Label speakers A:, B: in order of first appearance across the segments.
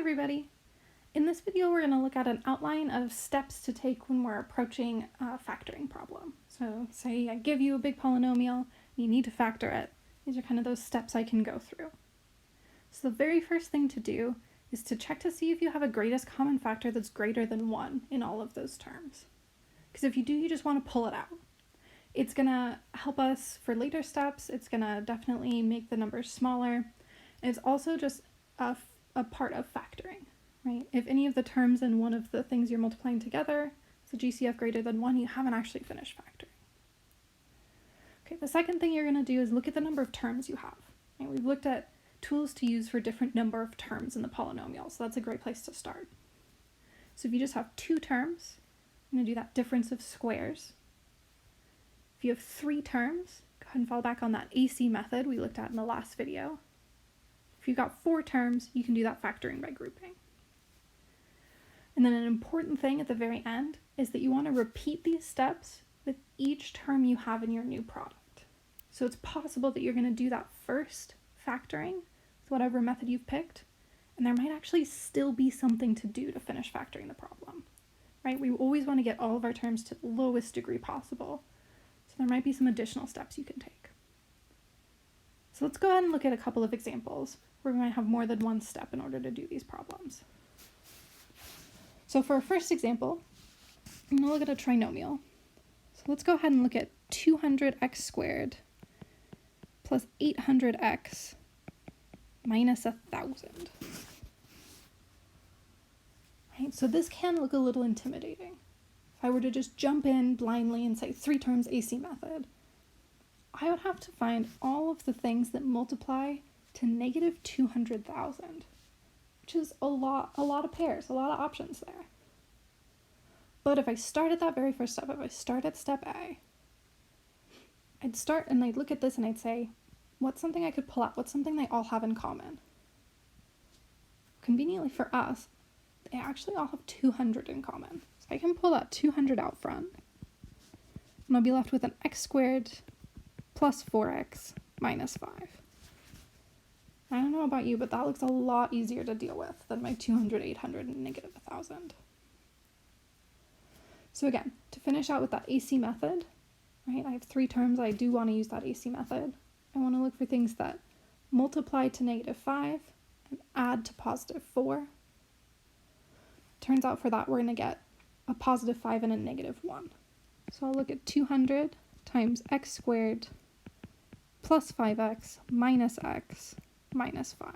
A: everybody! In this video we're going to look at an outline of steps to take when we're approaching a factoring problem. So say I give you a big polynomial, you need to factor it. These are kind of those steps I can go through. So the very first thing to do is to check to see if you have a greatest common factor that's greater than 1 in all of those terms. Because if you do, you just want to pull it out. It's going to help us for later steps, it's going to definitely make the numbers smaller, and it's also just a part of factoring, right? If any of the terms in one of the things you're multiplying together is a GCF greater than 1, you haven't actually finished factoring. Okay, the second thing you're going to do is look at the number of terms you have. Right? We've looked at tools to use for different number of terms in the polynomial, so that's a great place to start. So if you just have 2 terms, I'm going to do that difference of squares. If you have 3 terms, go ahead and fall back on that AC method we looked at in the last video. If you've got 4 terms, you can do that factoring by grouping. And then an important thing at the very end is that you want to repeat these steps with each term you have in your new product. So it's possible that you're going to do that first factoring with whatever method you've picked, and there might actually still be something to do to finish factoring the problem, right? We always want to get all of our terms to the lowest degree possible, so there might be some additional steps you can take. So let's go ahead and look at a couple of examples where we might have more than one step in order to do these problems. So for our first example, I'm going to look at a trinomial. So let's go ahead and look at 200x squared plus 800x minus 1,000. Right, so this can look a little intimidating. If I were to just jump in blindly and say 3 terms AC method, I would have to find all of the things that multiply to negative 200,000, which is a lot of pairs, a lot of options there. But if I start at that very first step, if I start at step A, I'd start and I'd look at this and I'd say, what's something I could pull out? What's something they all have in common? Conveniently for us, they actually all have 200 in common. So I can pull that 200 out front, and I'll be left with an x squared plus 4x minus 5. I don't know about you, but that looks a lot easier to deal with than my 200, 800, and negative 1,000. So again, to finish out with that AC method, right, I have 3 terms, I do want to use that AC method. I want to look for things that multiply to negative 5 and add to positive 4. Turns out for that we're going to get a positive 5 and a negative 1. So I'll look at 200 times x squared plus 5x minus x minus 5,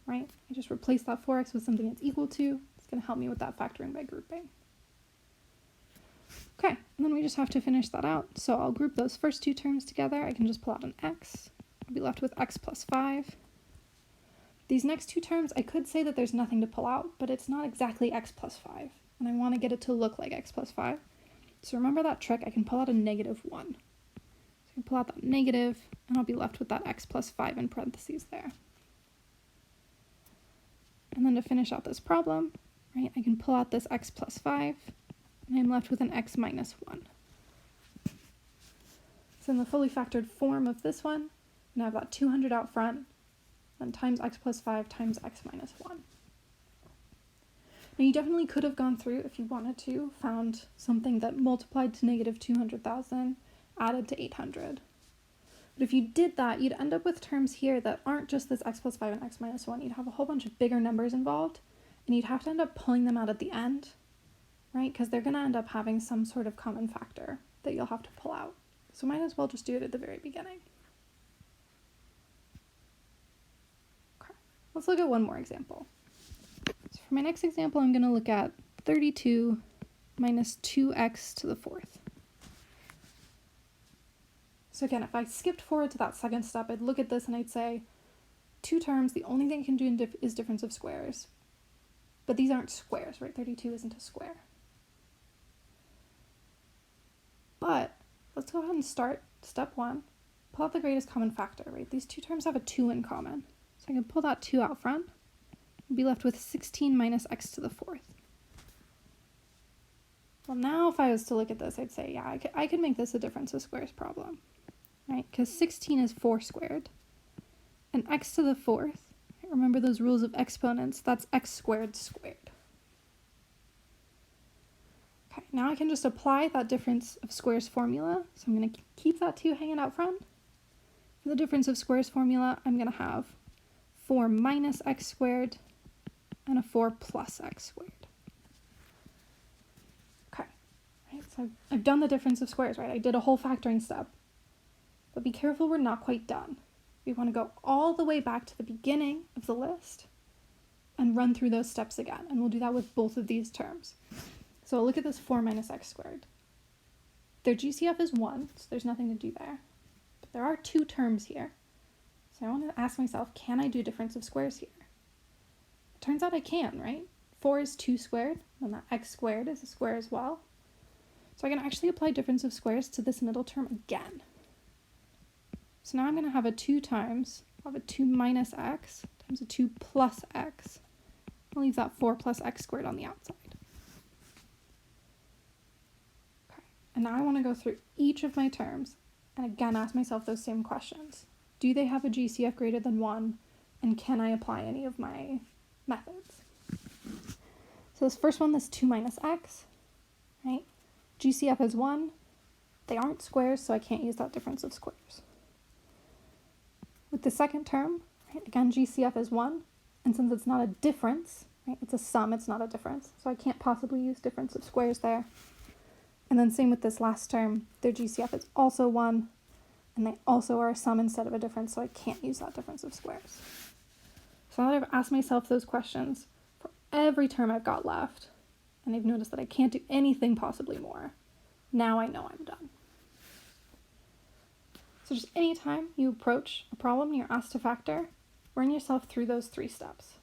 A: right? I just replace that 4x with something it's equal to. It's going to help me with that factoring by grouping. Okay, and then we just have to finish that out. So I'll group those first 2 terms together. I can just pull out an x. I'll be left with x plus 5. These next 2 terms, I could say that there's nothing to pull out, but it's not exactly x plus 5, and I want to get it to look like x plus 5. So remember that trick, I can pull out a negative 1. So I can pull out that negative, and I'll be left with that x plus 5 in parentheses there. And then to finish out this problem, right, I can pull out this x plus 5, and I'm left with an x minus 1. So in the fully factored form of this one, I'm going to have that 200 out front, then times x plus 5 times x minus 1. Now you definitely could have gone through, if you wanted to, found something that multiplied to negative 200,000, added to 800. But if you did that, you'd end up with terms here that aren't just this x plus 5 and x minus 1. You'd have a whole bunch of bigger numbers involved, and you'd have to end up pulling them out at the end, right? Because they're going to end up having some sort of common factor that you'll have to pull out. So might as well just do it at the very beginning. Okay, let's look at one more example. So for my next example, I'm going to look at 32 minus 2x to the 4th. So again, if I skipped forward to that second step, I'd look at this and I'd say, 2 terms, the only thing I can do is difference of squares. But these aren't squares, right? 32 isn't a square. But let's go ahead and start step 1. Pull out the greatest common factor, right? These 2 terms have a 2 in common. So I can pull that 2 out front and be left with 16 minus x to the 4th. Well, now if I was to look at this, I'd say, yeah, I could make this a difference of squares problem, right? Because 16 is 4 squared, and x to the 4th, Remember those rules of exponents. That's x squared squared. Okay, now I can just apply that difference of squares formula. So I'm going to keep that 2 hanging out front. For the difference of squares formula, I'm going to have 4 minus x squared and a 4 plus x squared. Okay, right, so I've done the difference of squares, right? I did a whole factoring step. But be careful, we're not quite done. We want to go all the way back to the beginning of the list and run through those steps again. And we'll do that with both of these terms. So look at this 4 minus x squared. Their GCF is 1, so there's nothing to do there. But there are 2 terms here. So I want to ask myself, can I do difference of squares here? It turns out I can, right? 4 is 2 squared, and that x squared is a square as well. So I can actually apply difference of squares to this middle term again. So now I'm going to have a 2 times, I'll have a 2 minus x times a 2 plus x. I'll leave that 4 plus x squared on the outside. Okay, and now I want to go through each of my terms and again ask myself those same questions. Do they have a GCF greater than 1? And can I apply any of my methods? So this first one, this 2 minus x, right? GCF is 1. They aren't squares, so I can't use that difference of squares. With the second term, right, again, GCF is 1, and since it's not a difference, right, it's a sum, it's not a difference, so I can't possibly use difference of squares there. And then same with this last term, their GCF is also 1, and they also are a sum instead of a difference, so I can't use that difference of squares. So now that I've asked myself those questions for every term I've got left, and I've noticed that I can't do anything possibly more, now I know I'm done. So just anytime you approach a problem and you're asked to factor, run yourself through those 3 steps.